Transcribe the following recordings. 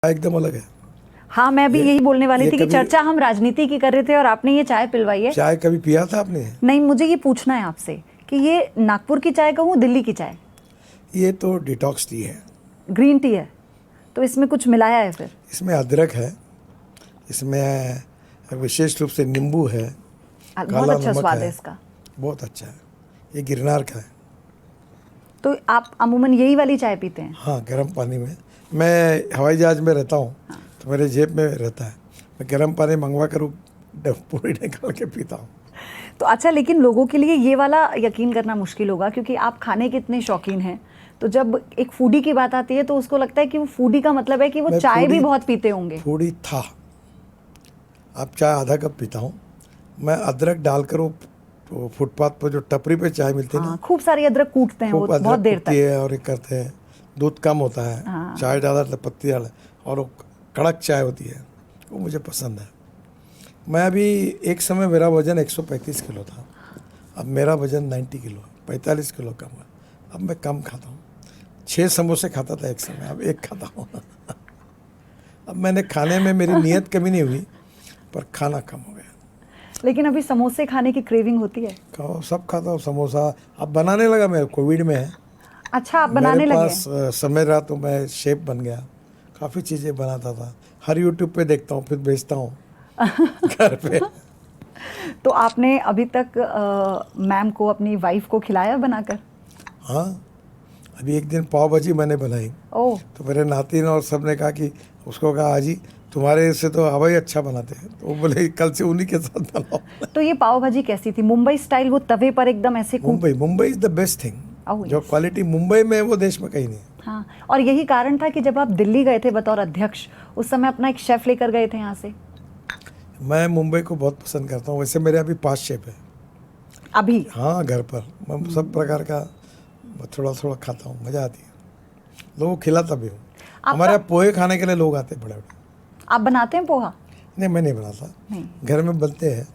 एकदम अलग है। हाँ, मैं भी यही बोलने वाली थी कि चर्चा हम राजनीति की कर रहे थे और आपने ये चाय पिलवाई है। चाय कभी पिया था आपने? नहीं, मुझे ये पूछना है आपसे कि ये नागपुर की चाय कहूँ, दिल्ली की चाय? ये तो डिटॉक्स टी है, ग्रीन टी है, तो इसमें कुछ मिलाया है फिर? इसमें अदरक है, इसमें विशेष रूप से नींबू है, बहुत काला अच्छा नमक स्वाद है, है इसका। बहुत अच्छा है। ये गिरनार का है। तो आप अमूमन यही वाली चाय पीते हैं? हाँ, गर्म पानी में। मैं हवाई जहाज में रहता हूँ, तो मेरे जेब में रहता है, मैं गर्म पानी मंगवा कर पूरी निकाल के पीता हूँ। तो अच्छा, लेकिन लोगों के लिए ये वाला यकीन करना मुश्किल होगा क्योंकि आप खाने के इतने शौकीन हैं, तो जब एक फूडी की बात आती है तो उसको लगता है कि वो फूडी का मतलब है कि वो चाय भी बहुत पीते होंगे। फूडी था। अब चाय आधा कप पीता हूँ मैं। अदरक डालकर वो फुटपाथ पर जो टपरी पे चाय मिलती है ना, खूब सारी अदरक कूटते हैं वो बहुत देर तक है और ये करते हैं, दूध कम होता है, चाय डाला तो पत्ती डाला और वो कड़क चाय होती है, वो मुझे पसंद है। मैं अभी एक समय मेरा वज़न 135 किलो था, अब मेरा वज़न 90 किलो, 45 किलो कम है। अब मैं कम खाता हूँ। 6 समोसे खाता था एक समय, अब 1 खाता हूँ। अब मैंने खाने में मेरी नीयत कमी नहीं हुई, पर खाना कम हो गया। लेकिन अभी समोसे खाने की क्रेविंग होती है? सब खाता हूँ समोसा। अब बनाने लगा, मैं कोविड में है। अच्छा, आप बनाने लगे? मेरे पास समय रहा तो मैं शेफ बन गया, काफ़ी चीज़ें बनाता था, हर यूट्यूब पे देखता हूँ, फिर बेचता हूँ घर पे। तो आपने अभी तक मैम को, अपनी वाइफ को खिलाया बनाकर? हाँ, अभी एक दिन पाव भाजी मैंने बनाई, तो मेरे नातिन और सब ने कहा कि उसको कहा हाजी तुम्हारे से तो हवाई अच्छा बनाते हैं, तो वो बोले कल से उन्हीं के साथ बनाओ। तो ये पाव भाजी कैसी थी? मुंबई स्टाइल, वो तवे पर एकदम ऐसे? Mumbai is the best thing. जो क्वालिटी मुंबई में है वो देश में कहीं नहीं। हाँ, और यही कारण था कि जब आप दिल्ली गए थे बतौर अध्यक्ष, उस समय अपना एक शेफ लेकर गए थे यहाँ से? मैं मुंबई को बहुत पसंद करता हूँ। वैसे मेरे अभी 5 शेफ है अभी? हाँ, घर पर मैं सब प्रकार का थोड़ा थोड़ा खाता हूँ, मज़ा आती है। लोगों को खिलाता भी हूँ। हमारे यहाँ पोहे खाने के लिए लोग आते हैं बड़े बड़े। आप बनाते हैं पोहा? नहीं, मैं नहीं बनाता, नहीं, घर में बनते हैं।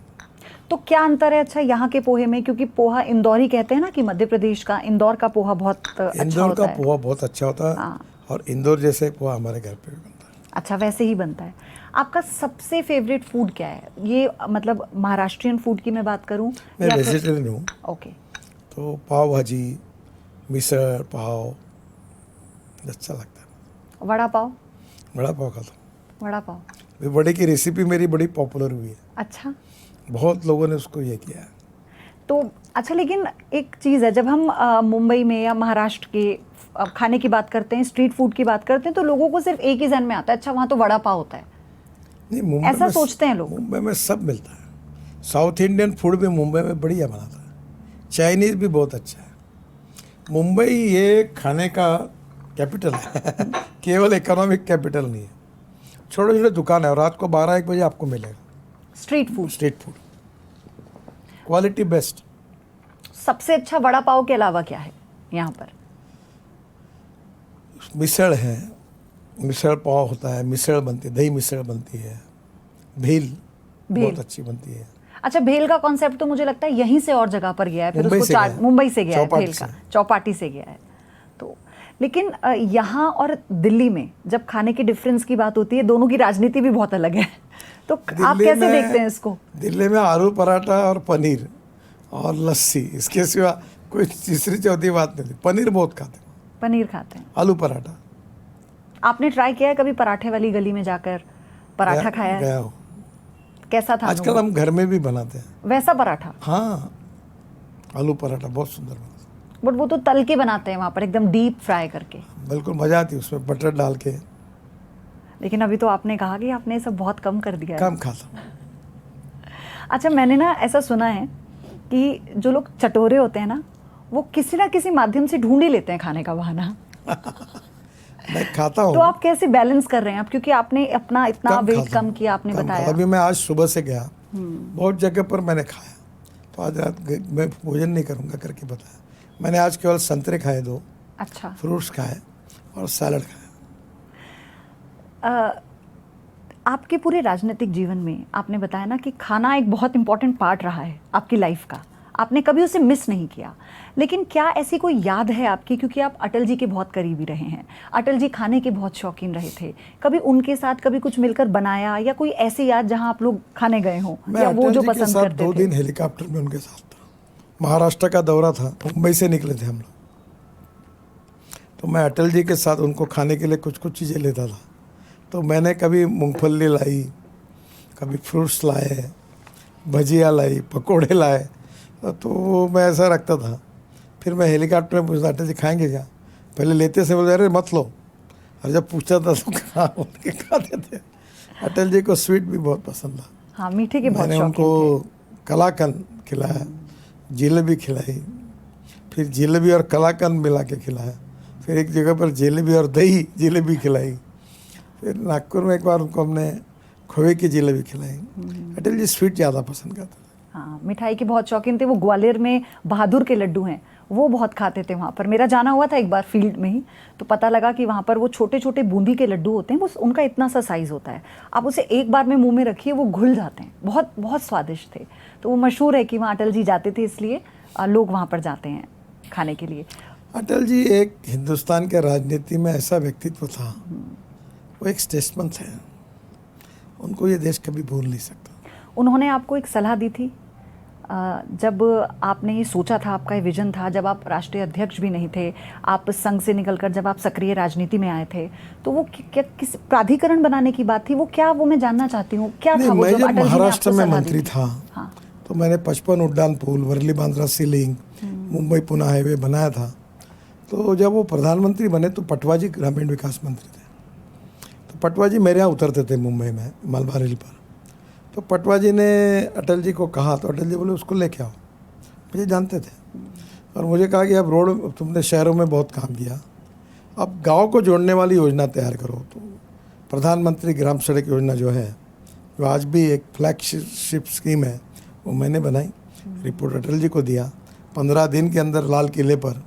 तो क्या अंतर है अच्छा यहाँ के पोहे में? क्योंकि पोहा इंदौरी कहते हैं ना कि मध्य प्रदेश का इंदौर का पोहा बहुत अच्छा होता है। इंदौर का पोहा बहुत अच्छा होता है। और इंदौर जैसे पोहा हमारे घर पे भी बनता है। अच्छा, वैसे ही बनता है। आपका सबसे फेवरेट फूड क्या है? ये मतलब महाराष्ट्रियन फूड की मैं बात करूँ? मैं वेजिटेरियन हूँ। ओके। तो पाव भाजी, मिसळ पाव अच्छा लगता है। वड़ा पाव? वड़ा पाव खाता हूँ। वड़ा पाव वड़े की रेसिपी मेरी बड़ी पॉपुलर हुई है। अच्छा, बहुत लोगों ने उसको ये किया है। तो अच्छा, लेकिन एक चीज़ है, जब हम मुंबई में या महाराष्ट्र के खाने की बात करते हैं, स्ट्रीट फूड की बात करते हैं, तो लोगों को सिर्फ एक ही जहन में आता है, अच्छा वहाँ तो वड़ा पाव होता है। नहीं, मुंबई ऐसा सोचते हैं लोग। मुंबई में सब मिलता है। साउथ इंडियन फूड भी मुंबई में बढ़िया बनाता है, चाइनीज़ भी बहुत अच्छा है। मुंबई ये खाने का कैपिटल है। केवल इकोनॉमिक कैपिटल नहीं है। छोटे छोटे दुकान है और रात को 12-1 बजे आपको मिलेगा स्ट्रीट फूड क्वालिटी बेस्ट। सबसे अच्छा वड़ा पाव के अलावा क्या है यहाँ पर? मिसळ है, मिसळ पाव होता है, मिसळ बनती है, दही मिसळ बनती है, भेल बहुत अच्छी बनती है। अच्छा, भेल का कॉन्सेप्ट तो मुझे लगता है यहीं से और जगह पर गया है, फिर उसको मुंबई से गया है, भेल का चौपाटी से गया है। तो लेकिन यहाँ और दिल्ली में जब खाने के डिफरेंस की बात होती है, दोनों की राजनीति भी बहुत अलग है, तो आप कैसे देखते हैं इसको? दिल्ली में आलू पराठा और पनीर और लस्सी, इसके सिवा कोई तीसरी चौथी बात नहीं। पनीर बहुत खाते हैं। पनीर खाते हैं। आलू पराठा आपने ट्राई किया है कभी पराठे वाली गली में जाकर पराठा खाया है? गया हूँ। कैसा था? आजकल हम घर में भी बनाते हैं वैसा पराठा। हाँ, आलू पराठा बहुत सुंदर बनता है। बट वो तो तल के बनाते हैं वहाँ पर, एकदम डीप फ्राई करके। बिल्कुल मज़ा आती है उसमें बटर डाल के। लेकिन अभी तो आपने कहा कि आपने सब बहुत कम कर दिया है। कम खाता हूँ। अच्छा, मैंने ना ऐसा सुना है कि जो लोग चटोरे होते हैं ना, वो किसी ना किसी माध्यम से ढूंढ ही लेते हैं खाने का बहाना। मैं खाता हूँ। तो आप कैसे बैलेंस कर रहे हैं आप? क्योंकि आपने अपना इतना वेट कम किया, आपने बताया। अभी मैं आज सुबह से गया, बहुत जगह पर मैंने खाया, तो आज रात मैं भोजन नहीं करूँगा करके बताया। मैंने आज केवल संतरे खाए 2। अच्छा। फ्रूट्स खाए और सैलड खाया। आपके पूरे राजनीतिक जीवन में आपने बताया ना कि खाना एक बहुत इंपॉर्टेंट पार्ट रहा है आपकी लाइफ का। आपने कभी उसे मिस नहीं किया, लेकिन क्या ऐसी कोई याद है आपकी, क्योंकि आप अटल जी के बहुत करीबी रहे हैं, अटल जी खाने के बहुत शौकीन रहे थे, कभी उनके साथ कभी कुछ मिलकर बनाया या कोई ऐसी याद जहां आप लोग खाने गए हों या वो जो पसंद करते थे? 2 दिन हेलीकॉप्टर में उनके साथ था, महाराष्ट्र का दौरा था, मुंबई से निकले थे हम लोग, तो मैं अटल जी के साथ उनको खाने के लिए कुछ कुछ चीज़ें लेता था। तो मैंने कभी मूंगफली लाई, कभी फ्रूट्स लाए, भजिया लाई, पकोड़े लाए, तो वो मैं ऐसा रखता था। फिर मैं हेलीकॉप्टर में पूछता, अटल जी खाएंगे क्या? पहले लेते से बोलते अरे मत लो, और जब पूछता था तो खा उनके खाते थे। अटल जी को स्वीट भी बहुत पसंद था। हाँ, मीठे के बहुत मैंने शौकीन उनको थे। कलाकंद खिलाया, जिलेबी खिलाई, फिर जिलेबी और कलाकंद मिला के खिलाया, फिर एक जगह पर जिलेबी और दही जिलेबी खिलाई, फिर नागपुर में एक बार उनको हमने खोए की जिलेबी खिलाई। अटल जी स्वीट ज़्यादा पसंद करते थे। हाँ, मिठाई के बहुत शौकीन थे। वो ग्वालियर में बहादुर के लड्डू हैं, वो बहुत खाते थे वहाँ पर। मेरा जाना हुआ था एक बार फील्ड में ही, तो पता लगा कि वहाँ पर वो छोटे छोटे बूंदी के लड्डू होते हैं, वो उनका इतना सा साइज़ होता है, आप उसे एक बार में मुंह में रखिए वो घुल जाते हैं, बहुत बहुत स्वादिष्ट थे। तो वो मशहूर है कि वहाँ अटल जी जाते थे, इसलिए लोग वहाँ पर जाते हैं खाने के लिए। अटल जी एक हिंदुस्तान के राजनीति में ऐसा व्यक्तित्व था, वो एक स्टेट्समैन थे, उनको ये देश कभी भूल नहीं सकता। उन्होंने आपको एक सलाह दी थी जब आपने ये सोचा था, आपका ये विजन था, जब आप राष्ट्रीय अध्यक्ष भी नहीं थे, आप संघ से निकलकर जब आप सक्रिय राजनीति में आए थे, तो वो क्या किस प्राधिकरण बनाने की बात थी, वो क्या, वो मैं जानना चाहती हूँ क्या था वो? मैं जब अटल जी ने महाराष्ट्र आपको में सलाह मंत्री दी थी? था, हाँ। तो मैंने 55 उड्डान पुल, वर्ली बांद्रा सीलिंग, मुंबई पुणे हाईवे बनाया था। तो जब वो प्रधानमंत्री बने तो पटवाजी ग्रामीण विकास मंत्री थे, तो पटवाजी मेरे यहाँ उतरते थे मुंबई में मलबार हिल पर। तो पटवाजी ने अटल जी को कहा, तो अटल जी बोले उसको लेके आओ, मुझे जानते थे, और मुझे कहा कि अब रोड, तुमने शहरों में बहुत काम किया, अब गांव को जोड़ने वाली योजना तैयार करो। तो प्रधानमंत्री ग्राम सड़क योजना जो है, जो आज भी एक फ्लैगशिप स्कीम है, वो मैंने बनाई, रिपोर्ट अटल जी को दिया। 15 दिन के अंदर लाल किले पर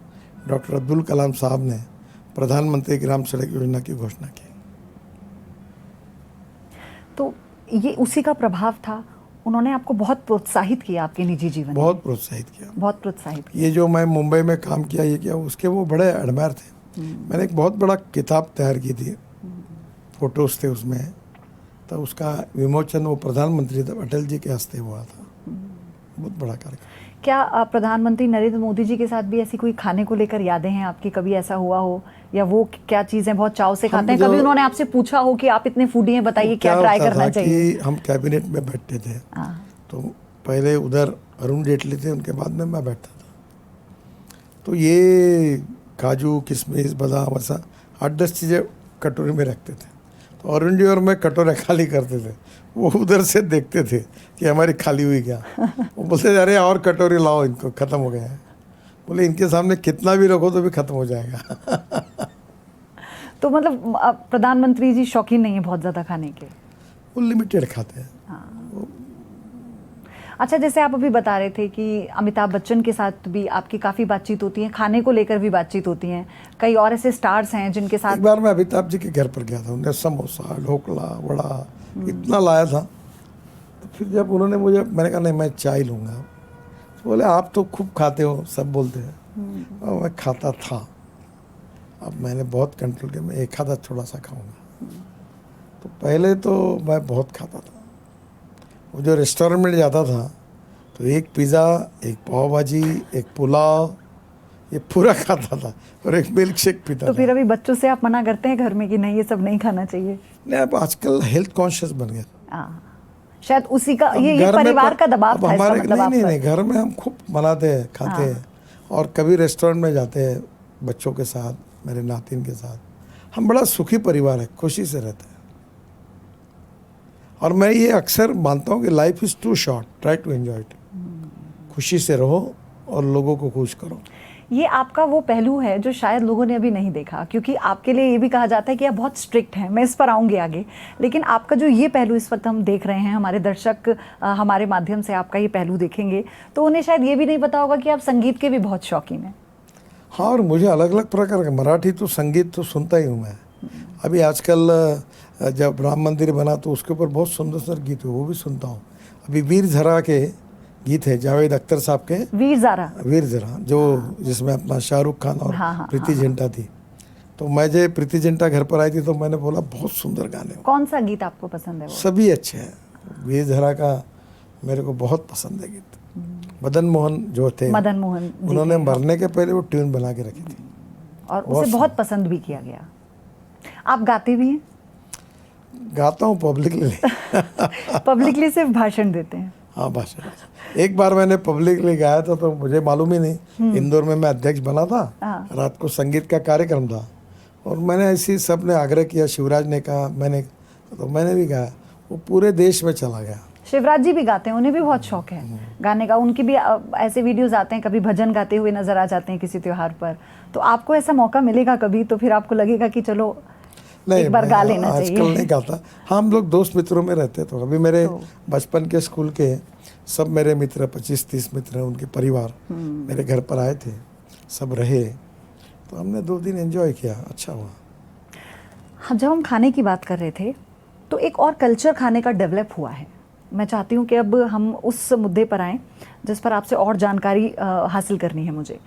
डॉक्टर अब्दुल कलाम साहब ने प्रधानमंत्री ग्राम सड़क योजना की घोषणा की। तो ये उसी का प्रभाव था, उन्होंने आपको बहुत प्रोत्साहित किया आपके निजी जीवन में? बहुत प्रोत्साहित किया, बहुत प्रोत्साहित किया। ये जो मैं मुंबई में काम किया, ये किया, उसके वो बड़े एडमायर थे। मैंने एक बहुत बड़ा किताब तैयार की थी, फोटोज थे उसमें, तो उसका विमोचन वो प्रधानमंत्री अटल जी के हस्ते हुआ था। बहुत बड़ा कार्यक्रम। क्या प्रधानमंत्री नरेंद्र मोदी जी के साथ भी ऐसी कोई खाने को लेकर यादें हैं आपकी, कभी ऐसा हुआ हो, या वो क्या चीज़ें बहुत चाव से खाते हैं? कभी उन्होंने आपसे पूछा हो कि आप इतने फूडी हैं, बताइए क्या ट्राई करना चाहिए? कि हम कैबिनेट में बैठते थे, तो पहले उधर अरुण जेटली थे, उनके बाद में मैं बैठता था, तो ये काजू किशमिश बादाम ऐसा 8-10 चीज़ें कटोरी में रखते थे। तो अरुण जी और मैं कटोरे खाली करते थे, वो उधर से देखते थे कि हमारी खाली हुई क्या। वो बोलते थे अरे और कटोरी लाओ, इनको ख़त्म हो गया है। बोले इनके सामने कितना भी रखो तो भी ख़त्म हो जाएगा। तो मतलब प्रधानमंत्री जी शौकीन नहीं है बहुत ज़्यादा खाने के? वो लिमिटेड खाते हैं। अच्छा, जैसे आप अभी बता रहे थे कि अमिताभ बच्चन के साथ भी आपकी काफ़ी बातचीत होती है, खाने को लेकर भी बातचीत होती है, कई और ऐसे स्टार्स हैं जिनके साथ। एक बार मैं अमिताभ जी के घर पर गया था, उन्हें समोसा ढोकला वड़ा इतना लाया था। तो फिर जब उन्होंने मुझे, मैंने कहा नहीं मैं चाय लूँगा, तो बोले आप तो खूब खाते हो, सब बोलते हैं। और मैं खाता था, अब मैंने बहुत कंट्रोल किया, मैं एक आधा थोड़ा सा खाऊंगा। तो पहले तो मैं बहुत खाता था, वो जो रेस्टोरेंट में जाता था तो एक पिज़्ज़ा, एक पाव भाजी, एक पुलाव, ये पूरा खाता था, और एक मिल्क शेक पीता था। तो फिर अभी बच्चों से आप मना करते हैं घर में कि नहीं ये सब नहीं खाना चाहिए? नहीं, अब आजकल हेल्थ कॉन्शियस बन गया। शायद उसी का ये परिवार का दबाव था, हमारे मतलब नहीं, घर में हम खूब बनाते हैं, खाते हैं, और कभी रेस्टोरेंट में जाते हैं बच्चों के साथ, मेरे नातिन के साथ। हम बड़ा सुखी परिवार है, खुशी से रहते हैं। और मैं ये अक्सर मानता हूँ कि life is too short, try to enjoy it. खुशी से रहो और लोगों को खुश करो। ये आपका वो पहलू है जो शायद लोगों ने अभी नहीं देखा, क्योंकि आपके लिए ये भी कहा जाता है कि आप बहुत स्ट्रिक्ट हैं, मैं इस पर आऊँगी आगे, लेकिन आपका जो ये पहलू इस वक्त हम देख रहे हैं, हमारे दर्शक हमारे माध्यम से आपका ये पहलू देखेंगे, तो उन्हें शायद ये भी नहीं पता होगा कि आप संगीत के भी बहुत शौकीन हैं। हाँ, और मुझे अलग अलग प्रकार का मराठी तो संगीत तो सुनता ही हूँ मैं। अभी आजकल जब राम मंदिर बना तो उसके ऊपर बहुत सुंदर सुंदर गीत हुए, वो भी सुनता हूँ। अभी वीर झरा के गीत है जावेद अख्तर साहब के, वीर ज़रा, जो जिसमें अपना शाहरुख खान और प्रीति जिंटा थी। तो मैं जब प्रीति जिंटा घर पर आई थी तो मैंने बोला बहुत सुंदर गाने। कौन सा गीत आपको पसंद है? वो सभी अच्छे हैं, वीर ज़रा का मेरे को बहुत पसंद है गीत। मदन मोहन जो थे, मदन मोहन, उन्होंने मरने के पहले वो ट्यून बना के रखी थी और उसे बहुत पसंद भी किया गया। आप गाते भी हैं? गाता हूँ पब्लिकली। पब्लिकली सिर्फ भाषण देते हैं? हाँ, भाषण। एक बार मैंने पब्लिकली गाया था तो मुझे मालूम ही नहीं, इंदौर में मैं अध्यक्ष बना था, रात को संगीत का कार्यक्रम था और मैंने ऐसी सब ने आग्रह किया, शिवराज ने कहा, मैंने भी गाया, वो पूरे देश में चला गया। शिवराज जी भी गाते हैं, उन्हें भी बहुत शौक है गाने का, उनकी भी ऐसे वीडियोस आते हैं, कभी भजन गाते हुए नजर आ जाते हैं किसी त्योहार पर। तो आपको ऐसा मौका मिलेगा कभी तो फिर आपको लगेगा कि चलो नहीं, एक बार गा लेना चाहिए? आजकल नहीं गाता। हाँ, हम लोग दोस्त मित्रों में रहते तो अभी मेरे बचपन के स्कूल के सब मेरे मित्र 25-30 मित्र हैं, उनके परिवार मेरे घर पर आए थे, सब रहे, तो हमने 2 दिन एंजॉय किया, अच्छा हुआ। हाँ, जब हम खाने की बात कर रहे थे तो एक और कल्चर खाने का डेवलप हुआ है। मैं चाहती हूँ कि अब हम उस मुद्दे पर आएँ जिस पर आपसे और जानकारी हासिल करनी है मुझे।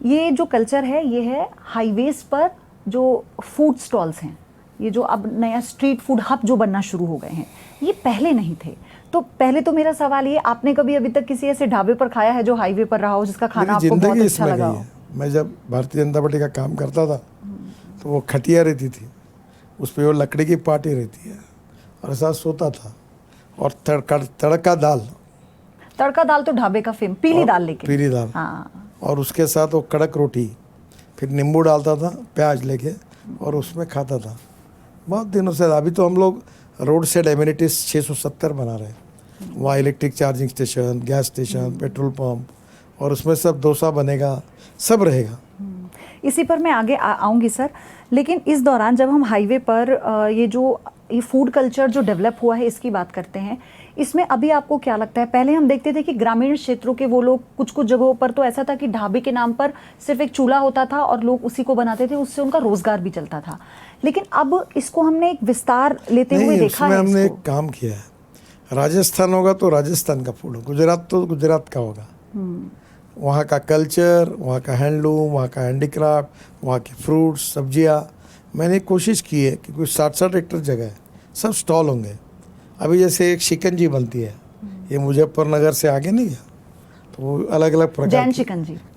ये जो कल्चर है ये है हाईवेज पर जो फूड स्टॉल्स हैं, ये जो अब नया स्ट्रीट फूड हब जो बनना शुरू हो गए हैं, ये पहले नहीं थे। तो पहले तो मेरा सवाल ये, आपने कभी अभी तक किसी ऐसे ढाबे पर खाया है जो हाईवे पर रहा हो, जिसका खाना आपको बहुत अच्छा लगा हो? मैं जब भारतीय जनता पार्टी का काम करता था तो वो खटिया रहती थी, उस पर वो लकड़ी की पार्टी रहती है और साथ सोता था, और तड़का दाल तो ढाबे का फेम, पीली दाल। हाँ। और उसके साथ वो कड़क रोटी, फिर नींबू डालता था प्याज लेके और उसमें खाता था। बहुत दिनों से। अभी तो हम लोग रोड साइड एमिनिटीज 670 बना रहे हैं, वहाँ electric charging station, gas station, petrol pump, और उसमें सब डोसा बनेगा, सब रहेगा। इसी पर मैं आगे आऊँगी सर, लेकिन इस दौरान जब हम हाईवे पर ये फूड कल्चर जो डेवलप हुआ है इसकी बात करते हैं, इसमें अभी आपको क्या लगता है? पहले हम देखते थे कि ग्रामीण क्षेत्रों के वो लोग, कुछ जगहों पर तो ऐसा था कि ढाबे के नाम पर सिर्फ एक चूल्हा होता था और लोग उसी को बनाते थे, उससे उनका रोजगार भी चलता था। लेकिन अब इसको हमने एक विस्तार लेते हुए देखा है। हमने एक काम किया है, राजस्थान होगा तो राजस्थान का फूड, गुजरात तो गुजरात का होगा, वहाँ का कल्चर, वहाँ का हैंडलूम, वहाँ का हैंडीक्राफ्ट, वहाँ के फ्रूट्स, सब्जियाँ। मैंने कोशिश की है कि कुछ 60-60 एकड़ जगह है, सब स्टॉल होंगे। अभी जैसे एक शिकंजी बनती है, ये मुजफ्फरनगर से आगे नहीं गया, तो वो अलग अलग प्रकार,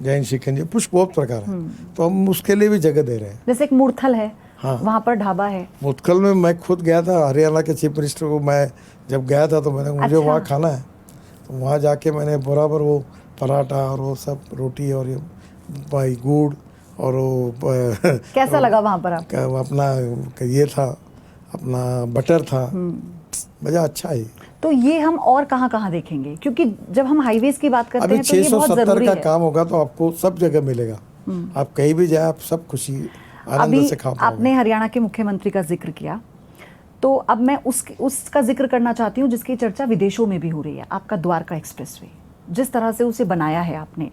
जैन शिकंजी, पुष्प बहुत प्रकार है, तो हम उसके लिए भी जगह दे रहे हैं। जैसे एक मुरथल है, हाँ, वहाँ पर ढाबा है। मुरथल में मैं खुद गया था, हरियाणा के चीफ मिनिस्टर को मैं जब गया था तो मैंने मुझे वहाँ खाना है, तो वहाँ जाके मैंने बराबर वो पराठा और वो सब रोटी और ये भाई गुड़ और वो कैसा लगा वहाँ पर आपका? अपना ये था, अपना बटर था, मज़ा अच्छा है। तो ये हम और कहाँ देखेंगे? क्योंकि जब हम हाईवेज की बात करते हैं तो ये बहुत जरूरी है। 670 का काम होगा तो आपको सब जगह मिलेगा, आप कहीं भी जाए आप सब खुशी आनंद से खा पाओगे। आपने हरियाणा के मुख्यमंत्री का जिक्र किया, तो अब मैं उसका जिक्र करना चाहती हूँ जिसकी चर्चा विदेशों में भी हो रही है, आपका द्वारका एक्सप्रेसवे, जिस तरह से उसे बनाया है आपने।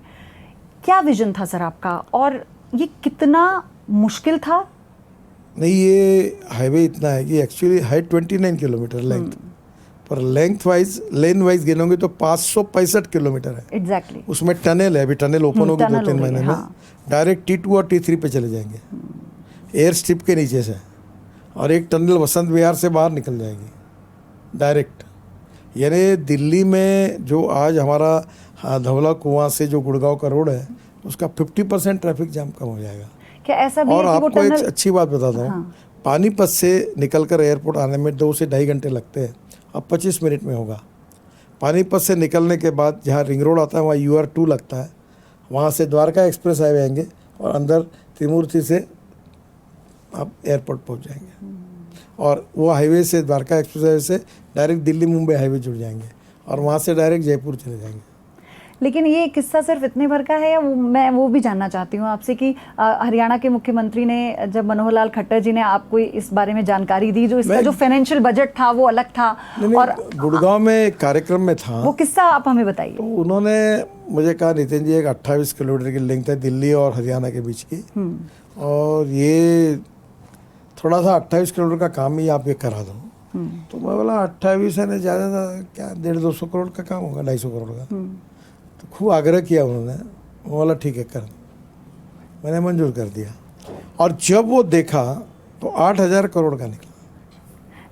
क्या विजन था सर आपका, और ये कितना मुश्किल था? नहीं, ये हाईवे इतना है कि एक्चुअली है 29 किलोमीटर लेंथ, पर लेन वाइज गिनोगे तो 565 किलोमीटर है। एग्जैक्टली। उसमें टनल है, अभी टनल ओपन होगी 2-3 महीने में, डायरेक्ट T2 और T3 पे चले जाएंगे, एयर स्ट्रिप के नीचे से, और एक टनल वसंत विहार से बाहर निकल जाएगी डायरेक्ट। यानी दिल्ली में जो आज हमारा धौला कुआं से जो गुड़गांव का रोड है, उसका 50% ट्रैफिक जाम कम हो जाएगा। क्या ऐसा भी और है कि आपको एक अच्छी बात बताता हूँ, हाँ। पानीपत से निकलकर एयरपोर्ट आने में 2 से 2.5 घंटे लगते हैं, अब 25 मिनट में होगा। पानीपत से निकलने के बाद जहाँ रिंग रोड आता है वहाँ UR2 लगता है, वहाँ से द्वारका एक्सप्रेस हाईवे आएंगे और अंदर त्रिमूर्ति से आप एयरपोर्ट पहुँच जाएंगे, और वो हाईवे से, द्वारका एक्सप्रेस हाईवे से डायरेक्ट दिल्ली मुंबई हाईवे जुड़ जाएंगे, और वहाँ से डायरेक्ट जयपुर चले जाएंगे। लेकिन ये किस्सा सिर्फ इतने भर का है या मैं वो भी जानना चाहती हूँ आपसे कि हरियाणा के मुख्यमंत्री ने, जब मनोहर लाल खट्टर जी ने आपको इस बारे में जानकारी दी, जो इसका जो फाइनेंशियल बजट था वो अलग था, और गुड़गांव में कार्यक्रम में था, वो किस्सा आप हमें बताइए। तो उन्होंने मुझे कहा, नितिन जी, एक 28 किलोमीटर की लिंक है दिल्ली और हरियाणा के बीच की, और ये थोड़ा सा 28 किलोमीटर का काम ही आप ये करा दो, तो मैं बोला 28 है, ज़्यादा क्या 150-200 करोड़ का काम होगा, 250 करोड़ का। तो खूब आग्रह किया उन्होंने, वो बोला ठीक है कर, मैंने मंजूर कर दिया। और जब वो देखा तो 8,000 करोड़ का निकला।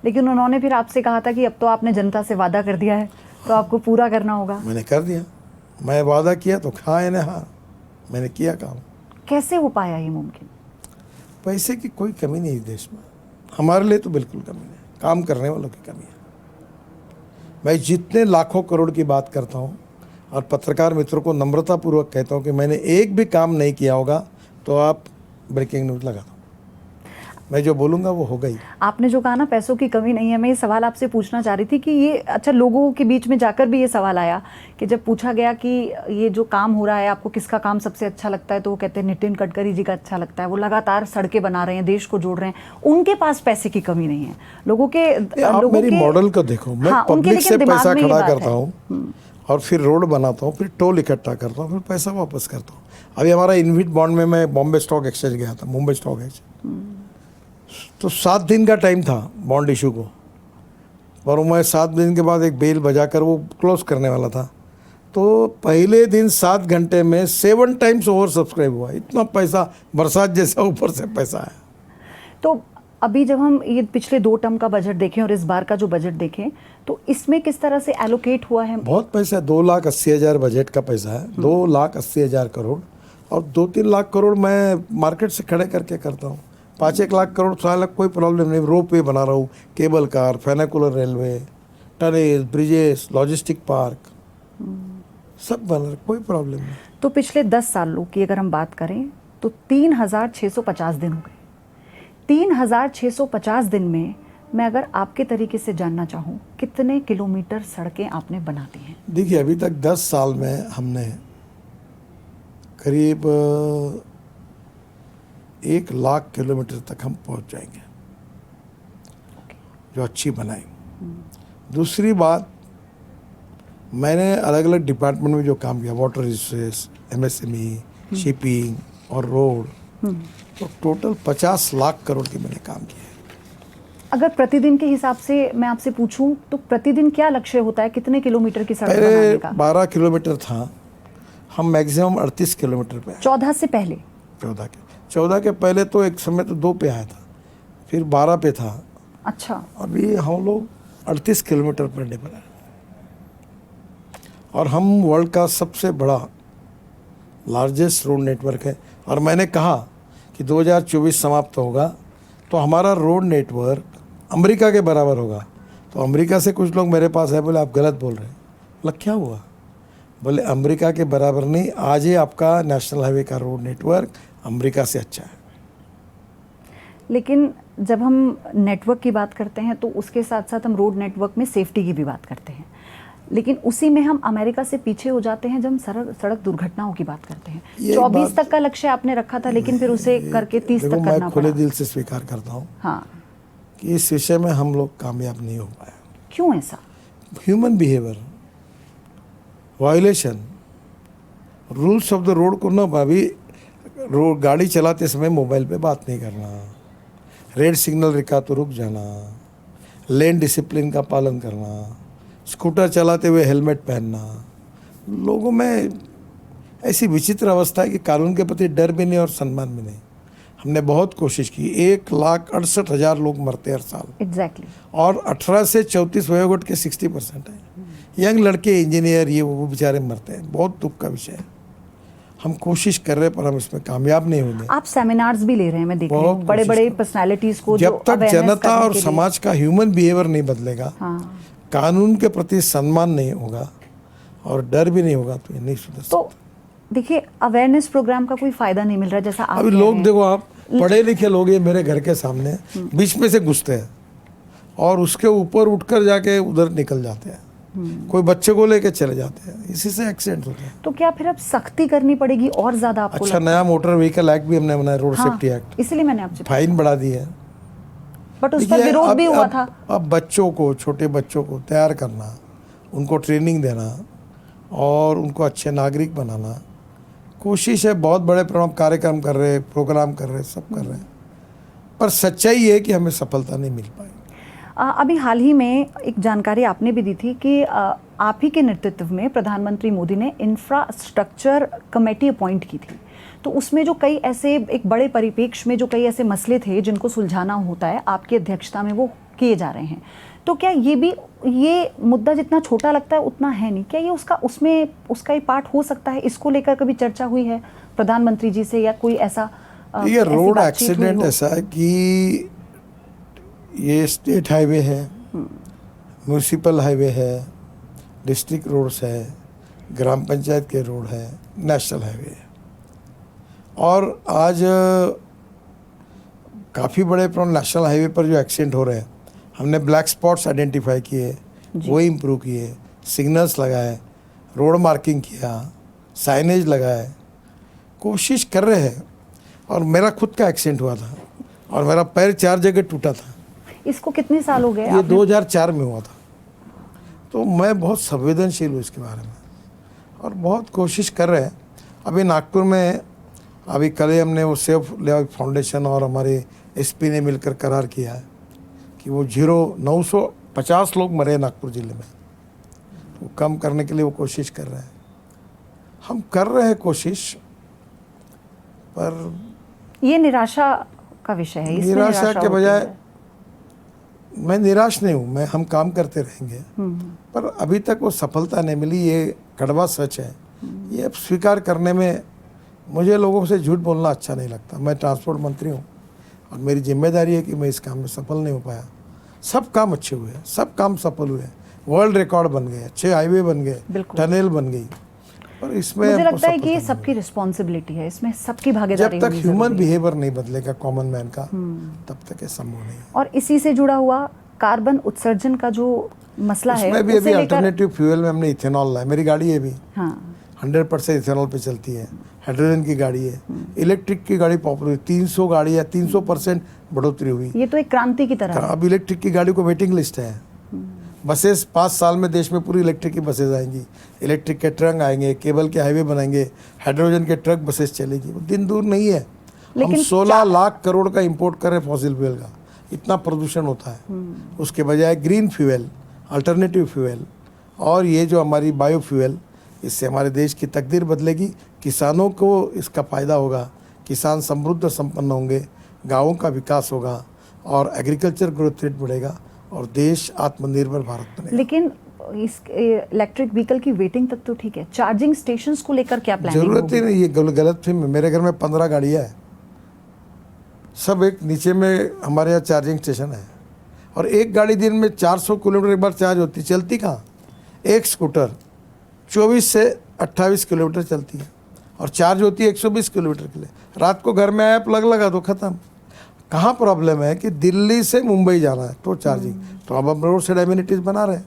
लेकिन उन्होंने फिर आपसे कहा था कि अब तो आपने जनता से वादा कर दिया है तो आपको पूरा करना होगा। मैंने कर दिया, मैं वादा किया तो हाँ ने हाँ, मैंने किया काम। कैसे हो पाया ये मुमकिन? पैसे की कोई कमी नहीं इस देश में, हमारे लिए तो बिल्कुल कमी नहीं, काम करने वालों की कमी है। मैं जितने लाखों करोड़ की बात करता हूँ और पत्रकार मित्रों को नम्रतापूर्वक कहता हूँ कि मैंने एक भी काम नहीं किया होगा तो आप ब्रेकिंग न्यूज़ लगा दो, मैं जो बोलूँगा वो होगा ही। आपने जो कहा ना पैसों की कमी नहीं है, मैं ये सवाल आपसे पूछना चाह रही थी कि ये अच्छा लोगों के बीच में जाकर भी ये सवाल आया कि जब पूछा गया कि ये जो काम हो रहा है आपको किसका काम सबसे अच्छा लगता है, तो वो कहते हैं नितिन गडकरी जी का अच्छा लगता है, वो लगातार सड़कें बना रहे हैं, देश को जोड़ रहे हैं, उनके पास पैसे की कमी नहीं है। लोगों के आप मेरी मॉडल को देखो, मैं पब्लिक से पैसा खड़ा करता हूँ और फिर रोड बनाता हूँ, फिर टोल इकट्ठा करता हूँ, फिर पैसा वापस करता हूँ। अभी हमारा इन्विट बॉन्ड में मैं बॉम्बे स्टॉक एक्सचेंज गया था, मुंबई स्टॉक एक्सचेंज, तो 7 दिन का टाइम था बॉन्ड इशू को, और मैं 7 दिन के बाद एक बेल बजाकर वो क्लोज करने वाला था। तो पहले दिन 7 घंटे में 7 टाइम्स ओवर सब्सक्राइब हुआ, इतना पैसा बरसात जैसा ऊपर से पैसा आया। तो अभी जब हम ये पिछले 2 टर्म का बजट देखें और इस बार का जो बजट देखें तो इसमें किस तरह से एलोकेट हुआ है? बहुत पैसा है, 2,80,000 बजट का पैसा है, 2,80,000 करोड़, और 2-3 लाख करोड़ मैं मार्केट से खड़े करके करता हूँ। 5-1 लाख करोड़ साल कोई प्रॉब्लम नहीं, रोप वे बना रहा हूँ, cable car, funicular railway, tunnel, bridges, logistic park, सब बना रहा, कोई प्रॉब्लम नहीं। तो पिछले 10 सालों की अगर हम बात करें तो 3,650 दिन हो गए। 3,650 दिन में मैं अगर आपके तरीके से जानना चाहूँ कितने किलोमीटर सड़कें आपने बना दी हैं? देखिए अभी तक 10 साल में हमने करीब 1 लाख किलोमीटर तक हम पहुंच जाएंगे, जो अच्छी बनाएंगे। दूसरी बात, मैंने अलग अलग डिपार्टमेंट में जो काम किया, वाटर रिसोर्सेस, MSME, शिपिंग और रोड, तो टोटल 50 लाख करोड़ की मैंने काम किया है। अगर प्रतिदिन के हिसाब से मैं आपसे पूछूं तो प्रतिदिन क्या लक्ष्य होता है, कितने किलोमीटर की सड़क बनाने का? 12 किलोमीटर था, हम मैक्सिमम 38 किलोमीटर पे आए। 14 से पहले? 14 के पहले तो एक समय तो 2 पे आया था, फिर 12 पे था। अच्छा। अभी हम लोग 38 किलोमीटर पर डे पर आए, और हम वर्ल्ड का सबसे बड़ा लार्जेस्ट रोड नेटवर्क है। और मैंने कहा कि 2024 समाप्त होगा तो हमारा रोड नेटवर्क अमेरिका के बराबर होगा। तो अमेरिका से कुछ लोग मेरे पास है, बोले आप गलत बोल रहे हैं। बोला क्या हुआ? बोले अमेरिका के बराबर नहीं, आज ही आपका नेशनल हाईवे का रोड नेटवर्क अमेरिका से अच्छा है। लेकिन जब हम नेटवर्क की बात करते हैं तो उसके साथ साथ हम रोड नेटवर्क में सेफ्टी की भी बात करते हैं, लेकिन उसी में हम अमेरिका से पीछे हो जाते हैं जब हम सड़क दुर्घटनाओं की बात करते हैं। 24 तक का लक्ष्य आपने रखा था, लेकिन फिर उसे करके 30 तक करना पड़ा। मैं खुले दिल से स्वीकार करता हूँ हाँ कि इस विषय में हम लोग कामयाब नहीं हो पाए। क्यों ऐसा? Human behaviour, violation, rules of the road को ना, अभी रोड गाड़ी चलाते समय मोबाइल पे बात नहीं करना, रेड सिग्नल रुका तो रुक जाना, लेन डिसिप्लिन का पालन करना, स्कूटर चलाते हुए हेलमेट पहनना। लोगों में ऐसी विचित्र अवस्था है कि कानून के प्रति डर भी नहीं और सम्मान भी नहीं। हमने बहुत कोशिश की, 1,68,000 लोग मरते हर साल। एग्जैक्टली। और 18 से 34 वयोगुट के 60% है, यंग लड़के इंजीनियर ये वो बेचारे मरते हैं। बहुत दुख का विषय है। हम कोशिश कर रहे हैं पर हम इसमें कामयाब नहीं होंगे। आप सेमिनार्स भी ले रहे हैं, मैं देख रही हूं, बड़े बड़े पर्सनालिटीज को। जब तक जनता और समाज का ह्यूमन बिहेवियर नहीं बदलेगा, हाँ। कानून के प्रति सम्मान नहीं होगा और डर भी नहीं होगा, तो ये नहीं सुधर सकता। तो देखिए अवेयरनेस प्रोग्राम का कोई फायदा नहीं मिल रहा, जैसा आप अभी लोग देखो, आप पढ़े लिखे लोग ये मेरे घर के सामने बीच में से घुसते हैं और उसके ऊपर उठकर जाके उधर निकल जाते हैं, कोई बच्चे को लेके चले जाते हैं, इसी से एक्सीडेंट होते हैं। तो क्या फिर अब सख्ती करनी पड़ेगी और ज्यादा आपको? अच्छा, नया मोटर व्हीकल एक्ट भी हमने बनाया, रोड सेफ्टी एक्ट, इसलिए मैंने आपसे फाइन बढ़ा दी है। बट उस पर विरोध भी हुआ था। अब बच्चों को, छोटे बच्चों को तैयार करना, उनको ट्रेनिंग देना और उनको अच्छे नागरिक बनाना, कोशिश है। बहुत बड़े कार्यक्रम कर रहे, प्रोग्राम कर रहे, सब कर रहे हैं, पर सच्चाई है कि हमें सफलता नहीं मिल पाई। अभी हाल ही में एक जानकारी आपने भी दी थी कि आप ही के नेतृत्व में प्रधानमंत्री मोदी ने इंफ्रास्ट्रक्चर कमेटी अपॉइंट की थी, तो उसमें जो कई ऐसे एक बड़े परिप्रेक्ष्य में जो कई ऐसे मसले थे जिनको सुलझाना होता है, आपकी अध्यक्षता में वो किए जा रहे हैं। तो क्या ये मुद्दा जितना छोटा लगता है उतना है नहीं? क्या ये उसका एक पार्ट हो सकता है? इसको लेकर कभी चर्चा हुई है प्रधानमंत्री जी से, या कोई ऐसा ये रोड एक्सीडेंट ऐसा है कि ये स्टेट हाईवे है, म्यूनिसिपल हाईवे है, डिस्ट्रिक्ट रोड्स है, ग्राम पंचायत के रोड है, नेशनल हाईवे है। और आज काफ़ी बड़े नेशनल हाईवे पर जो एक्सीडेंट हो रहे हैं, हमने ब्लैक स्पॉट्स आइडेंटिफाई किए, वो इम्प्रूव किए, सिग्नल्स लगाए, रोड मार्किंग किया, साइनेज लगाए, कोशिश कर रहे हैं। और मेरा खुद का एक्सीडेंट हुआ था और मेरा पैर 4 जगह टूटा था। इसको कितने साल हो गए? ये 2004 में हुआ था। तो मैं बहुत संवेदनशील हूँ इसके बारे में और बहुत कोशिश कर रहे हैं। अभी नागपुर में अभी कल ही हमने वो सेफ लाइफ फाउंडेशन और हमारे एसपी ने मिलकर करार किया है कि वो 950 लोग मरे नागपुर ज़िले में, वो कम करने के लिए वो कोशिश कर रहे हैं। हम कर रहे हैं कोशिश, पर ये निराशा का विषय है। निराशा के बजाय मैं निराश नहीं हूँ, हम काम करते रहेंगे, पर अभी तक वो सफलता नहीं मिली। ये कड़वा सच है। ये अब स्वीकार करने में मुझे लोगों से झूठ बोलना अच्छा नहीं लगता। मैं ट्रांसपोर्ट मंत्री हूँ और मेरी जिम्मेदारी है कि मैं इस काम में सफल नहीं हो पाया। सब काम अच्छे हुए, सब काम सफल हुए, वर्ल्ड रिकॉर्ड बन गए, अच्छे हाईवे बन गए, टनल बन गई, पर इसमें मुझे लगता है कि ये सबकी रिस्पॉन्सिबिलिटी है, इसमें सबकी भागीदारी। जब तक ह्यूमन बिहेवियर नहीं बदलेगा कॉमन मैन का, तब तक ये संभव नहीं है। और इसी से जुड़ा हुआ कार्बन उत्सर्जन का जो मसला है, उसमें भी अभी अल्टरनेटिव फ्यूल में हमने इथेनॉल लाया। मेरी गाड़ी है भी 100% इथेनॉल पे चलती है, हाइड्रोजन की गाड़ी है, इलेक्ट्रिक की गाड़ी पॉपुलर हुई, 300 गाड़ी है, 300% बढ़ोतरी हुई। ये तो एक क्रांति की तरह है। अब इलेक्ट्रिक की गाड़ी को वेटिंग लिस्ट है। बसेस 5 साल में देश में पूरी इलेक्ट्रिक की बसेज आएंगी, इलेक्ट्रिक के ट्रक आएंगे, केबल के हाईवे बनाएंगे, हाइड्रोजन के ट्रक बसेस चलेगी। वो दिन दूर नहीं है। हम 16 लाख करोड़ का इंपोर्ट कर रहे हैं फॉसिल फ्यूल का, इतना प्रदूषण होता है। उसके बजाय ग्रीन फ्यूल, अल्टरनेटिव फ्यूल और ये जो हमारी बायो फ्यूल, इससे हमारे देश की तकदीर बदलेगी। किसानों को इसका फ़ायदा होगा, किसान समृद्ध संपन्न होंगे, गाँवों का विकास होगा और एग्रीकल्चर ग्रोथ रेट बढ़ेगा और देश आत्मनिर्भर भारत बनेगा। लेकिन इस इलेक्ट्रिक व्हीकल की वेटिंग तक तो ठीक है, चार्जिंग स्टेशंस को लेकर क्या प्लानिंग जरूरत ही नहीं। ये गलत फिल्म। मेरे घर में 15 गाड़ियाँ हैं, सब एक नीचे में हमारे यहाँ चार्जिंग स्टेशन है और एक गाड़ी दिन में 400 किलोमीटर एक बार चार्ज होती, चलती कहाँ? एक स्कूटर 24 से 28 किलोमीटर चलती है और चार्ज होती है 120 किलोमीटर के लिए। रात को घर में आया प्लग लगा दो, खत्म। कहाँ प्रॉब्लम है कि दिल्ली से मुंबई जाना है तो चार्जिंग, तो अब हम रोड साइड एमिनिटीज बना रहे हैं।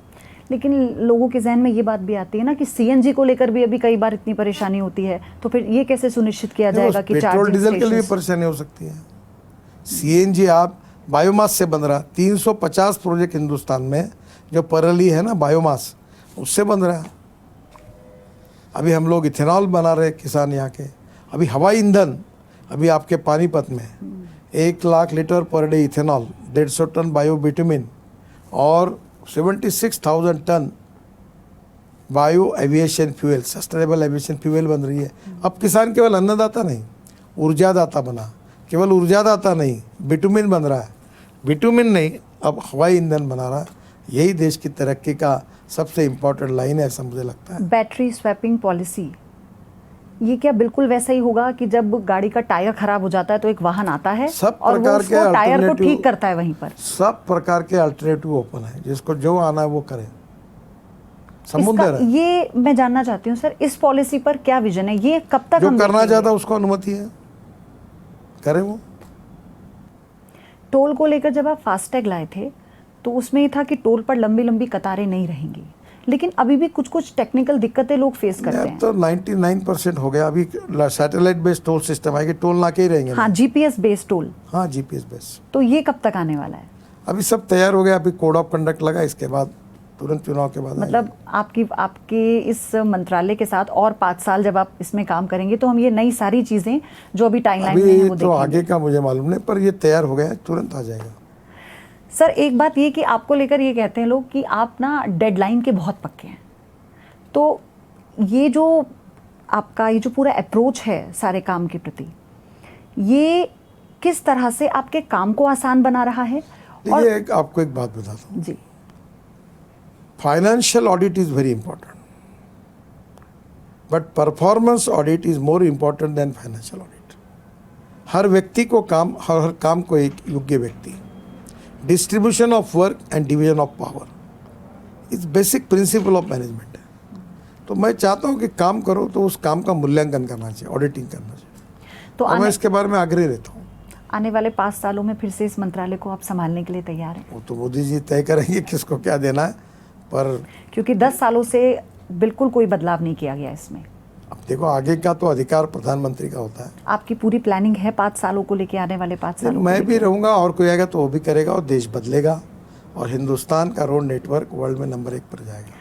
लेकिन लोगों के जहन में ये बात भी आती है ना कि सीएनजी को लेकर भी अभी कई बार इतनी परेशानी होती है, तो फिर ये कैसे सुनिश्चित किया जाएगा कि पेट्रोल डीजल के लिए परेशानी हो सकती है। सीएनजी आप बायोमास से बन रहा, 350 प्रोजेक्ट हिंदुस्तान में जो परली है ना बायोमास, उससे बन रहा है। अभी हम लोग इथेनॉल बना रहे किसान यहाँ के। अभी हवाई ईंधन, अभी आपके पानीपत में 1 lakh litre per day ethanol, 150 tonne bio bitumen और 76,000 tonne bio aviation fuel, sustainable aviation fuel बन रही है। अब किसान केवल अन्नदाता नहीं, ऊर्जादाता बना। केवल ऊर्जादाता नहीं, बिटुमिन बन रहा है। बिटुमिन नहीं, अब हवाई ईंधन बना रहा है। यही देश की तरक्की का सबसे इम्पोर्टेंट लाइन है, ऐसा मुझे लगता है। बैटरी स्वैपिंग पॉलिसी, ये क्या बिल्कुल वैसा ही होगा कि जब गाड़ी का टायर खराब हो जाता है तो एक वाहन आता है और वो उसको टायर को ठीक करता है वहीं पर? सब प्रकार के अल्टरनेटिव ओपन है, जिसको जो आना है वो करे। समुद्र है। ये मैं जानना चाहती हूँ सर, इस पॉलिसी पर क्या विजन है? ये कब तक जो करना चाहता है उसको अनुमति है, करे वो। टोल को लेकर जब आप फास्टैग लाए थे तो उसमें ये था कि टोल पर लंबी लंबी कतारें नहीं रहेंगी, लेकिन अभी भी कुछ कुछ टेक्निकल दिक्कतें लोग फेस करते हैं। तो 99% हो गया। अभी सैटेलाइट बेस्ड टोल सिस्टम आएगी, टोल नाके ही रहेंगे। हाँ, जीपीएस बेस्ड टोल। हाँ, जीपीएस बेस्ड। तो ये कब तक आने वाला है? अभी सब तैयार हो गया। अभी कोड ऑफ कंडक्ट लगा, इसके बाद तुरंत चुनाव के बाद। मतलब आपके इस मंत्रालय के साथ और 5 साल जब आप इसमें काम करेंगे तो हम ये नई सारी चीजें जो अभी टाइमलाइन में है वो तो आगे का मुझे मालूम नहीं, पर ये तैयार हो गया है, तुरंत आ जाएगा। सर एक बात ये कि आपको लेकर ये कहते हैं लोग कि आप ना डेडलाइन के बहुत पक्के हैं, तो ये जो आपका ये जो पूरा अप्रोच है सारे काम के प्रति, ये किस तरह से आपके काम को आसान बना रहा है? देखिए, आपको एक बात बताता हूँ जी, financial audit is very important, but performance audit is more important than financial audit. हर व्यक्ति को काम, हर काम को एक योग्य व्यक्ति, distribution of work and division of power is basic principle of management है। तो मैं चाहता हूँ कि काम करो तो उस काम का मूल्यांकन करना चाहिए, ऑडिटिंग करना चाहिए। तो मैं इसके बारे में आग्रह रहता हूँ। आने वाले 5 सालों में फिर से इस मंत्रालय को आप संभालने के लिए तैयार हैं? वो तो मोदी जी तय करेंगे किसको क्या देना है, पर क्योंकि 10 सालों से बिल्कुल कोई बदलाव नहीं किया गया इसमें। अब देखो, आगे का तो अधिकार प्रधानमंत्री का होता है। आपकी पूरी प्लानिंग है 5 सालों को लेके, आने वाले 5 सालों मैं भी रहूँगा और कोई आएगा तो वो भी करेगा और देश बदलेगा और हिंदुस्तान का रोड नेटवर्क वर्ल्ड में नंबर 1 पर जाएगा।